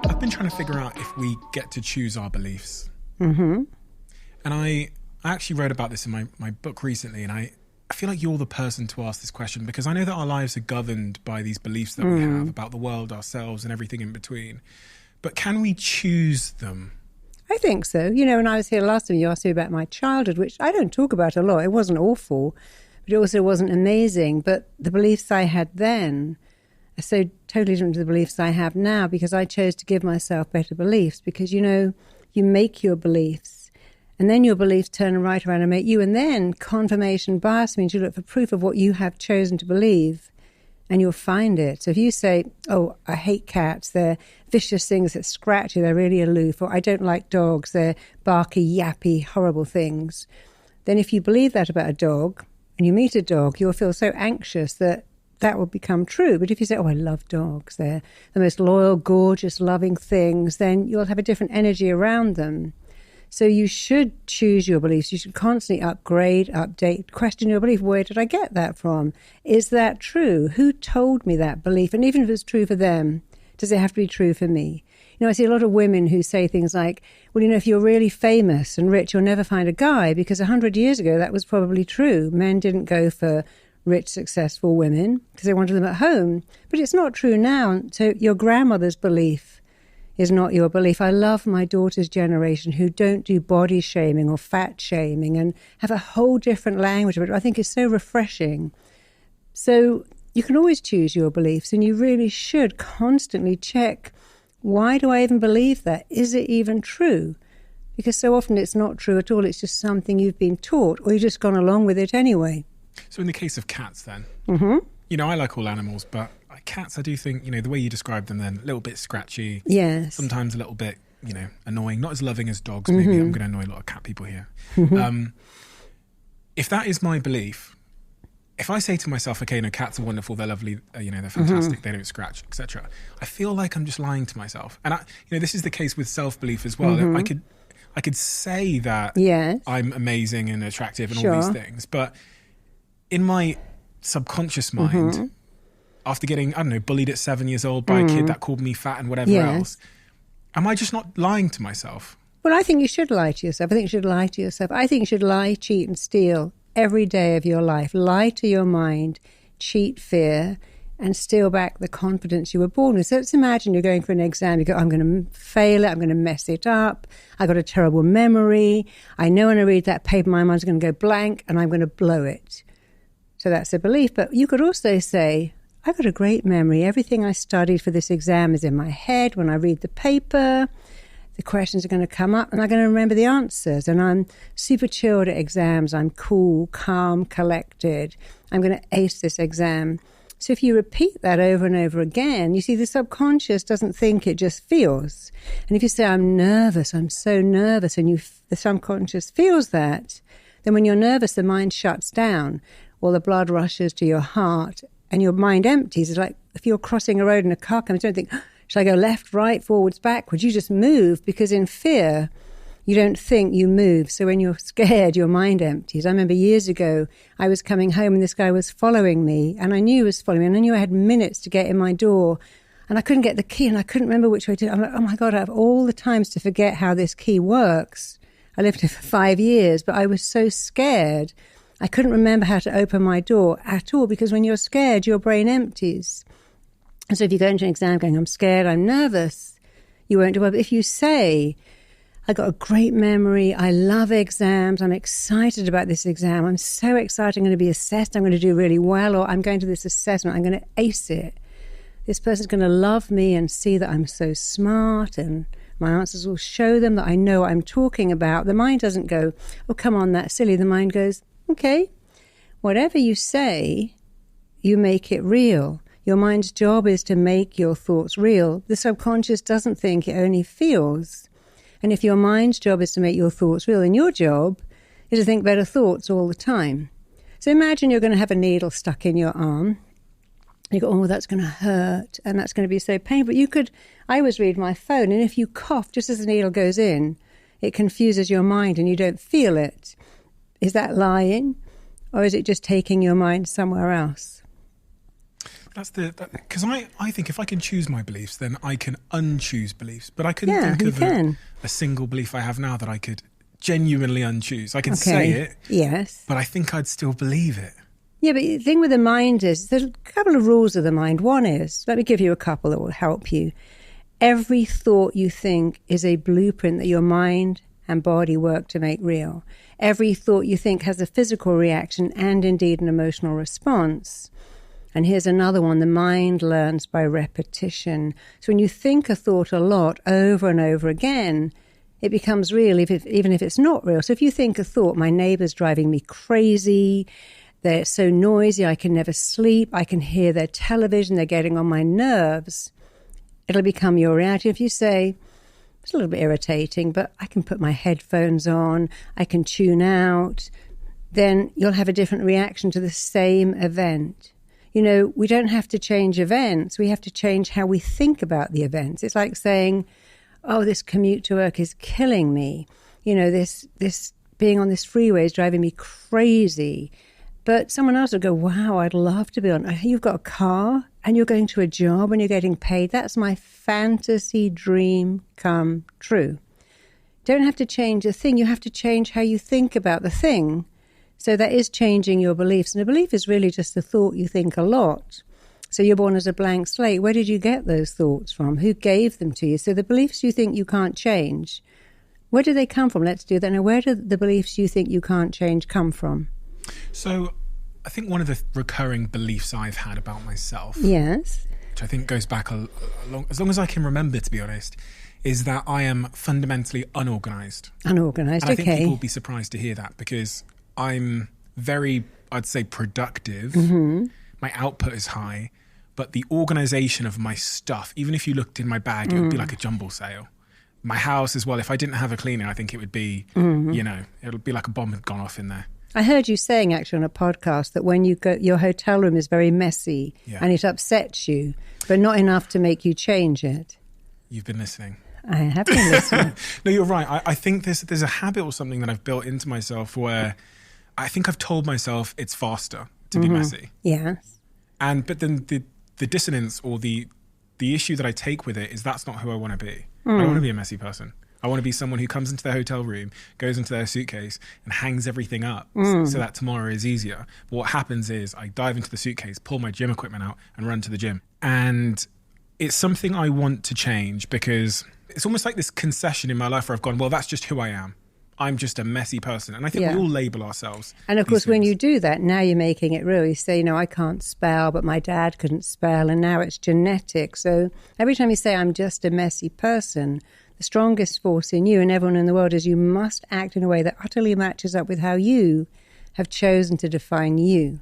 I've been trying to figure out if we get to choose our beliefs. Mm-hmm. And I actually wrote about this in my book recently, and I feel like you're the person to ask this question, because I know that our lives are governed by these beliefs that we have about the world, ourselves, and everything in between. But can we choose them? I think so. You know, when I was here last time, you asked me about my childhood, which I don't talk about a lot. It wasn't awful, but it also wasn't amazing. But the beliefs I had then are so totally different to the beliefs I have now, because I chose to give myself better beliefs. Because, you know, you make your beliefs, and then your beliefs turn right around and make you. And then confirmation bias means you look for proof of what you have chosen to believe, and you'll find it. So if you say, oh, I hate cats, they're vicious things that scratch you, they're really aloof, or I don't like dogs, they're barky, yappy, horrible things, then if you believe that about a dog and you meet a dog, you'll feel so anxious that that will become true. But if you say, oh, I love dogs, they're the most loyal, gorgeous, loving things, then you'll have a different energy around them. So you should choose your beliefs. You should constantly upgrade, update, question your belief. Where did I get that from? Is that true? Who told me that belief? And even if it's true for them, does it have to be true for me? You know, I see a lot of women who say things like, well, you know, if you're really famous and rich, you'll never find a guy, because 100 years ago, that was probably true. Men didn't go for rich, successful women because they wanted them at home. But it's not true now. So your grandmother's belief is not your belief. I love my daughter's generation who don't do body shaming or fat shaming and have a whole different language, which I think is so refreshing. So you can always choose your beliefs, and you really should constantly check, why do I even believe that? Is it even true? Because so often it's not true at all. It's just something you've been taught, or you've just gone along with it anyway. So in the case of cats then, Mm-hmm. you know, I like all animals, but cats, I do think, you know, the way you described them then, a little bit scratchy. Yes. Sometimes a little bit, you know, annoying. Not as loving as dogs, maybe. I'm going to annoy a lot of cat people here. If that is my belief, if I say to myself, okay, no, cats are wonderful, they're lovely, you know, they're fantastic, they don't scratch, etc., I feel like I'm just lying to myself. And, you know, this is the case with self-belief as well. I could say that I'm amazing and attractive and all these things, but in my subconscious mind, after getting, I don't know, bullied at 7 years old by a kid that called me fat and whatever else, am I just not lying to myself? Well, I think you should lie to yourself. I think you should lie to yourself. I think you should lie, cheat and steal every day of your life. Lie to your mind, cheat fear, and steal back the confidence you were born with. So let's imagine you're going for an exam. You go, I'm going to fail it. I'm going to mess it up. I got a terrible memory. I know when I read that paper, my mind's going to go blank and I'm going to blow it. So that's a belief. But you could also say, I've got a great memory. Everything I studied for this exam is in my head. When I read the paper, the questions are going to come up and I'm going to remember the answers. And I'm super chilled at exams. I'm cool, calm, collected. I'm going to ace this exam. So if you repeat that over and over again, you see the subconscious doesn't think, it just feels. And if you say, I'm nervous, I'm so nervous, and the subconscious feels that, then when you're nervous, the mind shuts down. Well, the blood rushes to your heart and your mind empties. It's like if you're crossing a road and a car comes, you don't think, should I go left, right, forwards, backwards? You just move, because in fear, you don't think, you move. So when you're scared, your mind empties. I remember years ago, I was coming home and this guy was following me, and I knew he was following me, and I knew I had minutes to get in my door, and I couldn't get the key, and I couldn't remember which way to. I'm like, oh my God, I have all the times to forget how this key works. I lived here for 5 years, but I was so scared. I couldn't remember how to open my door at all, because when you're scared, your brain empties. And so if you go into an exam going, I'm scared, I'm nervous, you won't do well. But if you say, I got a great memory, I love exams, I'm excited about this exam, I'm so excited, I'm going to be assessed, I'm going to do really well, or I'm going to this assessment, I'm going to ace it. This person's going to love me and see that I'm so smart, and my answers will show them that I know what I'm talking about. The mind doesn't go, oh, come on, that's silly. The mind goes, okay, whatever you say, you make it real. Your mind's job is to make your thoughts real. The subconscious doesn't think, it only feels. And if your mind's job is to make your thoughts real, then your job is to think better thoughts all the time. So imagine you're going to have a needle stuck in your arm. You go, oh, that's going to hurt, and that's going to be so painful. I always read my phone, and if you cough just as the needle goes in, it confuses your mind and you don't feel it. Is that lying, or is it just taking your mind somewhere else? That's because I think if I can choose my beliefs, then I can unchoose beliefs. But I couldn't think of a single belief I have now that I could genuinely unchoose. I can say it, yes, but I think I'd still believe it. Yeah, but the thing with the mind is, there's a couple of rules of the mind. One is, let me give you a couple that will help you. Every thought you think is a blueprint that your mind and body work to make real. Every thought you think has a physical reaction and indeed an emotional response. And here's another one. The mind learns by repetition. So when you think a thought a lot over and over again, it becomes real even if it's not real. So if you think a thought, my neighbor's driving me crazy, they're so noisy, I can never sleep, I can hear their television, they're getting on my nerves, it'll become your reality. If you say, it's a little bit irritating, but I can put my headphones on, I can tune out, then you'll have a different reaction to the same event. You know, we don't have to change events. We have to change how we think about the events. It's like saying, oh, this commute to work is killing me. You know, this being on this freeway is driving me crazy. But someone else will go, wow, I'd love to be on. You've got a car and you're going to a job and you're getting paid. That's my fantasy dream come true. Don't have to change a thing. You have to change how you think about the thing. So that is changing your beliefs. And a belief is really just a thought you think a lot. So you're born as a blank slate. Where did you get those thoughts from? Who gave them to you? So the beliefs you think you can't change, where do they come from? Let's do that. Now, where do the beliefs you think you can't change come from? So I think one of the recurring beliefs I've had about myself, yes, which I think goes back as long as I can remember, to be honest, is that I am fundamentally unorganized. Unorganized, and I okay. think people will be surprised to hear that because I'm very, I'd say, productive. My output is high, but the organization of my stuff, even if you looked in my bag, it would be like a jumble sale. My house as well, if I didn't have a cleaner, I think it would be, you know, it would be like a bomb had gone off in there. I heard you saying actually on a podcast that when you go, your hotel room is very messy and it upsets you, but not enough to make you change it. You've been listening. I have been listening. No, you're right. I think there's a habit or something that I've built into myself where I think I've told myself it's faster to be messy. Yes. But then the dissonance or the issue that I take with it is that's not who I want to be. I don't want to be a messy person. I want to be someone who comes into their hotel room, goes into their suitcase and hangs everything up so that tomorrow is easier. But what happens is I dive into the suitcase, pull my gym equipment out and run to the gym. And it's something I want to change because it's almost like this concession in my life where I've gone, well, that's just who I am. I'm just a messy person. And I think we all label ourselves. And of course, when you do that, now you're making it real. You say, you know, I can't spell, but my dad couldn't spell. And now it's genetic. So every time you say, I'm just a messy person, the strongest force in you and everyone in the world is you must act in a way that utterly matches up with how you have chosen to define you.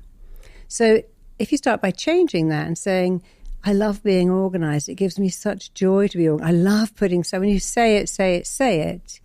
So if you start by changing that and saying, I love being organized. It gives me such joy to be organized. I love putting, so when you say it,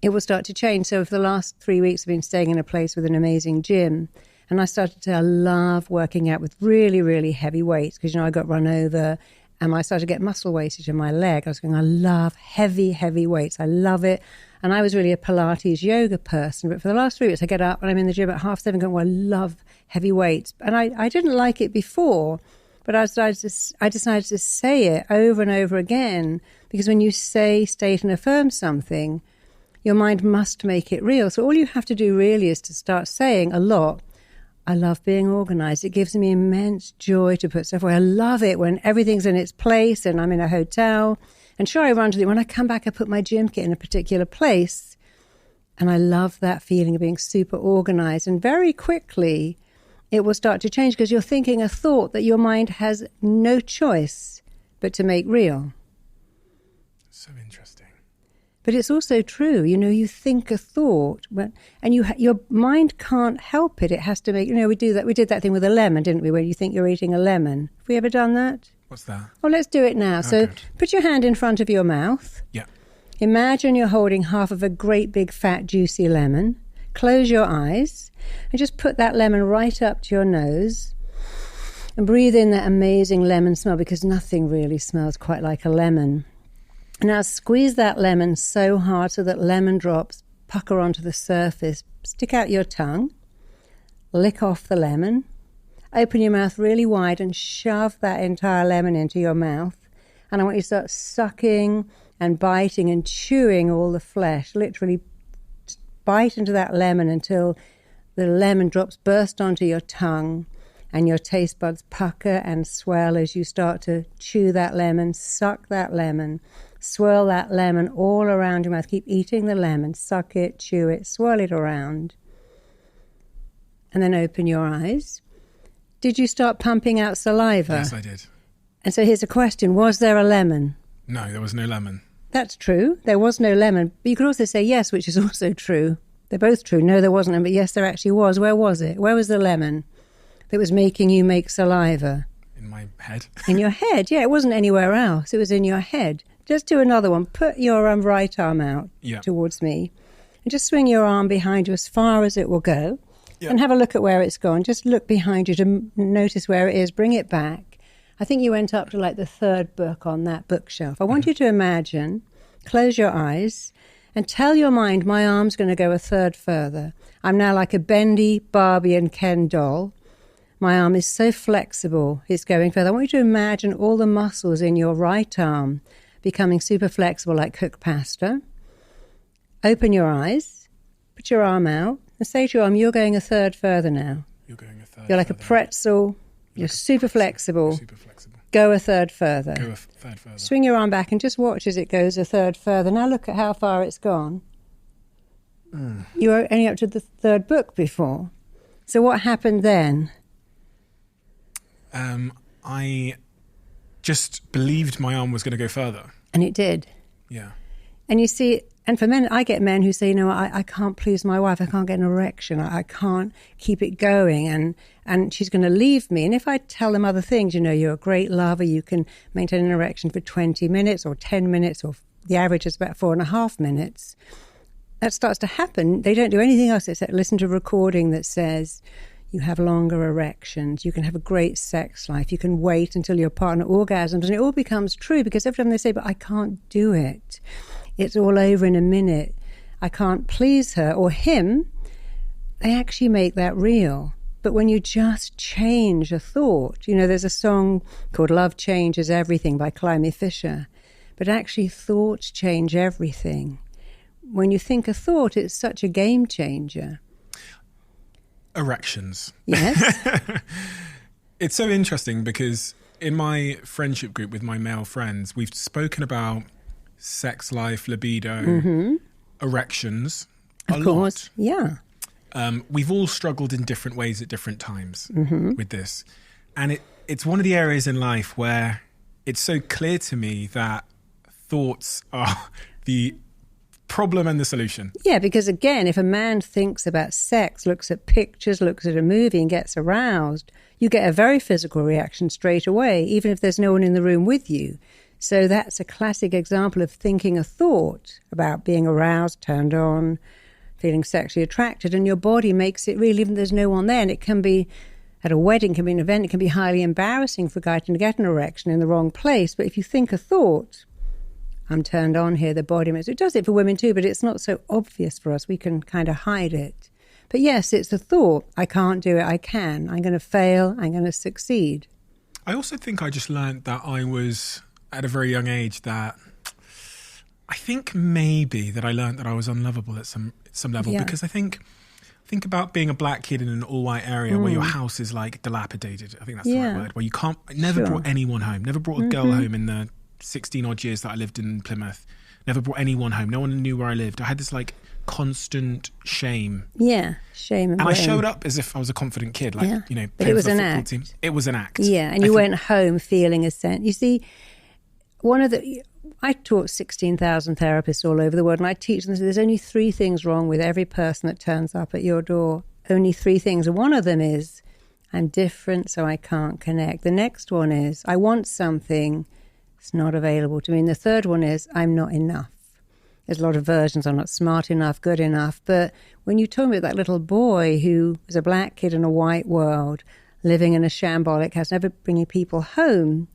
it will start to change. So for the last 3 weeks, I've been staying in a place with an amazing gym. And I started to love working out with really, really heavy weights because, you know, I got run over and I started to get muscle wastage in my leg. I was going, I love heavy, heavy weights. I love it. And I was really a Pilates yoga person. But for the last 3 weeks, I get up and I'm in the gym at 7:30 going, well, I love heavy weights. And I didn't like it before, but I decided to say it over and over again because when you say, state and affirm something, your mind must make it real. So all you have to do really is to start saying a lot, I love being organized. It gives me immense joy to put stuff away. I love it when everything's in its place and I'm in a hotel. And sure, I run to the, when I come back, I put my gym kit in a particular place. And I love that feeling of being super organized. And very quickly, it will start to change because you're thinking a thought that your mind has no choice but to make real. So interesting. But it's also true, you know, you think a thought, and your mind can't help it. It has to make, you know, we did that thing with a lemon, didn't we, where you think you're eating a lemon. Have we ever done that? What's that? Well, let's do it now. So good. Put your hand in front of your mouth. Yeah. Imagine you're holding half of a great big fat juicy lemon. Close your eyes and just put that lemon right up to your nose and breathe in that amazing lemon smell because nothing really smells quite like a lemon. Now squeeze that lemon so hard so that lemon drops pucker onto the surface. Stick out your tongue, lick off the lemon, Open your mouth really wide and shove that entire lemon into your mouth. And I want you to start sucking and biting and chewing all the flesh. Literally bite into that lemon until the lemon drops burst onto your tongue and your taste buds pucker and swell as you start to chew that lemon, suck that lemon, swirl that lemon all around your mouth. Keep eating the lemon, suck it, chew it, swirl it around. And then open your eyes. Did you start pumping out saliva? Yes, I did. And so here's a question. Was there a lemon? No, there was no lemon. That's true. There was no lemon. But you could also say yes, which is also true. They're both true. No, there wasn't, but yes, there actually was. Where was it? Where was the lemon that was making you make saliva? In my head. In your head, yeah. It wasn't anywhere else. It was in your head. Just do another one. Put your right arm out towards me and just swing your arm behind you as far as it will go and have a look at where it's gone. Just look behind you to notice where it is. Bring it back. I think you went up to like the third book on that bookshelf. I want you to imagine, close your eyes and tell your mind, my arm's going to go a third further. I'm now like a bendy Barbie and Ken doll. My arm is so flexible, it's going further. I want you to imagine all the muscles in your right arm becoming super flexible like cooked pasta. Open your eyes, put your arm out, and say to your arm, you're going a third further now. You're going a third You're like a pretzel. You're super flexible. Super flexible. Go a third further. Go a third further. Swing your arm back and just watch as it goes a third further. Now look at how far it's gone. You were only up to the third book before. So what happened then? I just believed my arm was going to go further. And it did. Yeah. And you see, and for men, I get men who say, you know, I can't please my wife. I can't get an erection. I can't keep it going. And she's going to leave me. And if I tell them other things, you know, you're a great lover. You can maintain an erection for 20 minutes or 10 minutes, or the average is about 4.5 minutes. That starts to happen. They don't do anything else except listen to a recording that says, you have longer erections, you can have a great sex life, you can wait until your partner orgasms, and it all becomes true because every time they say, but I can't do it, it's all over in a minute, I can't please her or him, they actually make that real. But when you just change a thought, you know, there's a song called Love Changes Everything by Climby Fisher, but actually thoughts change everything. When you think a thought, it's such a game changer. Erections. Yes. It's so interesting because in my friendship group with my male friends, we've spoken about sex life, libido, erections of course. Yeah. We've all struggled in different ways at different times with this. And it's one of the areas in life where it's so clear to me that thoughts are the problem and the solution. Yeah, because again, if a man thinks about sex, looks at pictures, looks at a movie and gets aroused, you get a very physical reaction straight away, even if there's no one in the room with you. So that's a classic example of thinking a thought about being aroused, turned on, feeling sexually attracted, and your body makes it real even if there's no one there. And it can be at a wedding, can be an event, it can be highly embarrassing for a guy to get an erection in the wrong place. But if you think a thought, I'm turned on here, the body makes it. It does it for women too, but it's not so obvious for us. We can kind of hide it. But yes, it's a thought. I can't do it. I can. I'm going to fail. I'm going to succeed. I also think I just learned that I was, at a very young age, that I think maybe that I learned that I was unlovable at some level because I think about being a black kid in an all-white area where your house is like dilapidated. I think that's the right word. Where you can't, never brought anyone home. Never brought a girl home in the 16 odd years that I lived in Plymouth. Never brought anyone home. No one knew where I lived. I had this like constant shame. Yeah, shame. And I showed up as if I was a confident kid, like, you know, but it was for the an football act. team. It was an act. Yeah, and you went home feeling a sense. You see, I taught 16,000 therapists all over the world, and I teach them there's only 3 things wrong with every person that turns up at your door. Only 3 things. And one of them is, I'm different, so I can't connect. The next one is, I want something, it's not available to me. And the third one is, I'm not enough. There's a lot of versions. I'm not smart enough, good enough. But when you told me that little boy who was a black kid in a white world, living in a shambolic house, never bringing people home,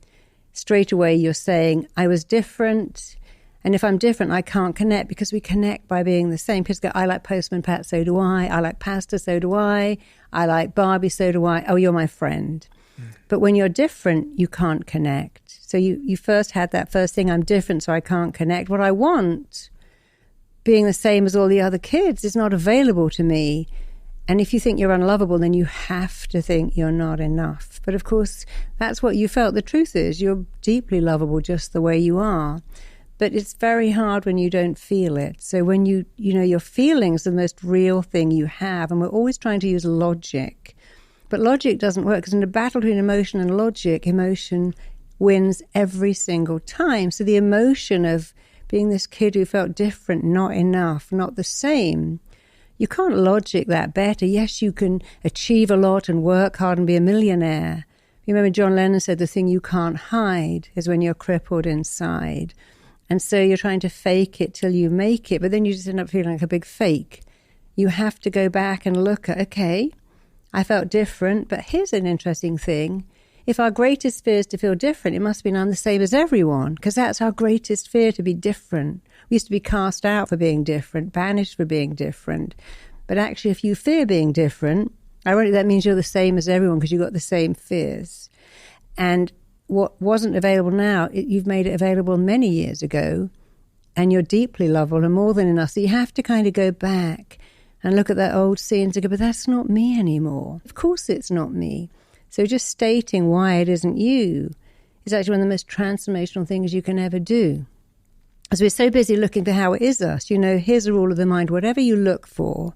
straight away you're saying, I was different, And if I'm different, I can't connect, because we connect by being the same. Kids go, I like Postman Pat, so do I like pasta, so do I like Barbie, so do I. Oh, you're my friend. But when you're different, you can't connect. So you first had that first thing, I'm different, so I can't connect. What I want, being the same as all the other kids, is not available to me. And if you think you're unlovable, then you have to think you're not enough. But of course, that's what you felt. The truth is, you're deeply lovable just the way you are. But it's very hard when you don't feel it. So when you know, your feelings are the most real thing you have. And we're always trying to use logic. But logic doesn't work, because in a battle between emotion and logic, emotion wins every single time. So the emotion of being this kid who felt different, not enough, not the same, you can't logic that better. Yes, you can achieve a lot and work hard and be a millionaire. You remember John Lennon said the thing you can't hide is when you're crippled inside. And so you're trying to fake it till you make it, but then you just end up feeling like a big fake. You have to go back and look at, okay, I felt different, but here's an interesting thing. If our greatest fear is to feel different, it must mean I'm the same as everyone, because that's our greatest fear, to be different. We used to be cast out for being different, banished for being different. But actually, if you fear being different, ironically, that means you're the same as everyone, because you've got the same fears. And what wasn't available now, you've made it available many years ago, and you're deeply lovable and more than enough. So you have to kind of go back and look at that old scene and go, but that's not me anymore. Of course it's not me. So just stating why it isn't you is actually one of the most transformational things you can ever do. As we're so busy looking for how it is us, here's a rule of the mind. Whatever you look for,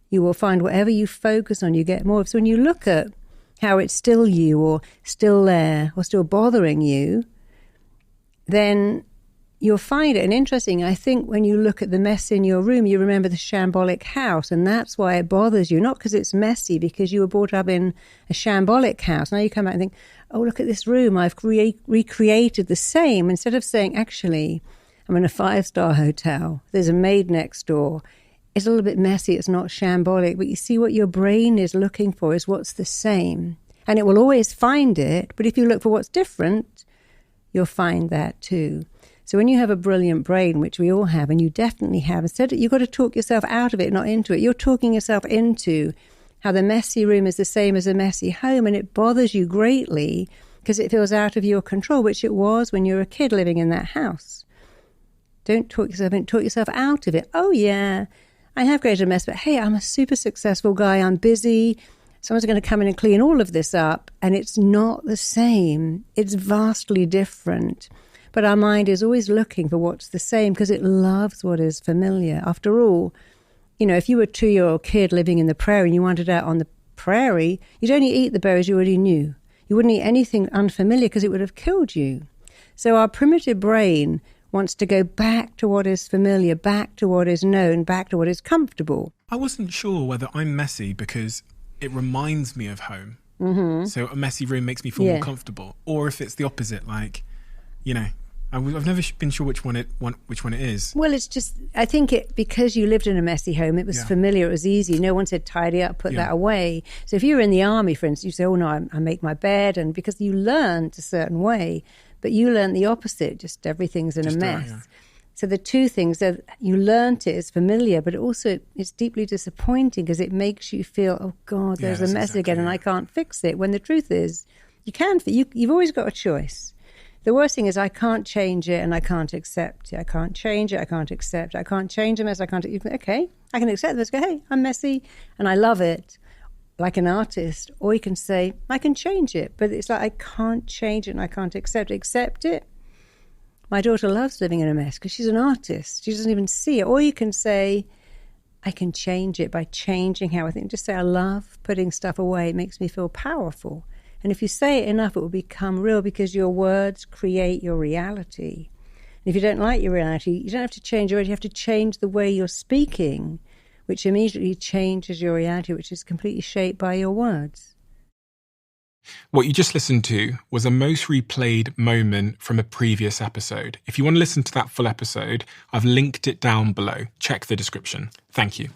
you will find. Whatever you focus on, you get more of. So when you look at how it's still you, or still there, or still bothering you, then you'll find it. And interesting, I think when you look at the mess in your room, you remember the shambolic house, and that's why it bothers you. Not because it's messy, because you were brought up in a shambolic house. Now you come out and think, oh, look at this room, I've recreated the same. Instead of saying, actually, I'm in a 5-star hotel, there's a maid next door, it's a little bit messy, it's not shambolic, but you see what your brain is looking for is what's the same. And it will always find it, but if you look for what's different, you'll find that too. So when you have a brilliant brain, which we all have, and you definitely have, instead you've got to talk yourself out of it, not into it. You're talking yourself into how the messy room is the same as a messy home, and it bothers you greatly because it feels out of your control, which it was when you were a kid living in that house. Don't talk yourself in, talk yourself out of it. Oh yeah, I have created a mess, but hey, I'm a super successful guy, I'm busy, someone's going to come in and clean all of this up, and it's not the same. It's vastly different. But our mind is always looking for what's the same because it loves what is familiar. After all, if you were a 2-year-old kid living in the prairie and you wandered out on the prairie, you'd only eat the berries you already knew. You wouldn't eat anything unfamiliar because it would have killed you. So our primitive brain wants to go back to what is familiar, back to what is known, back to what is comfortable. I wasn't sure whether I'm messy because it reminds me of home. Mm-hmm. So a messy room makes me feel more comfortable. Or if it's the opposite, I've never been sure which one it is. Well, it's just, I think because you lived in a messy home, it was familiar, it was easy. No one said tidy up, put that away. So if you were in the army, for instance, you say, oh no, I make my bed, and because you learned a certain way, but you learned the opposite, just everything's in a mess. So the two things that you learned it is familiar, but it's deeply disappointing because it makes you feel, oh God, there's a mess again and I can't fix it. When the truth is, you can. You've always got a choice. The worst thing is I can't change it and I can't accept it. I can't change it, I can't accept it. I can't change a mess, I can't... Okay, I can accept this. Go, hey, I'm messy and I love it, like an artist. Or you can say, I can change it. But it's like, I can't change it and I can't accept it. Accept it. My daughter loves living in a mess because she's an artist. She doesn't even see it. Or you can say, I can change it by changing how I think. Just say, I love putting stuff away. It makes me feel powerful. And if you say it enough, it will become real because your words create your reality. And if you don't like your reality, you don't have to change your reality. You have to change the way you're speaking, which immediately changes your reality, which is completely shaped by your words. What you just listened to was a most replayed moment from a previous episode. If you want to listen to that full episode, I've linked it down below. Check the description. Thank you.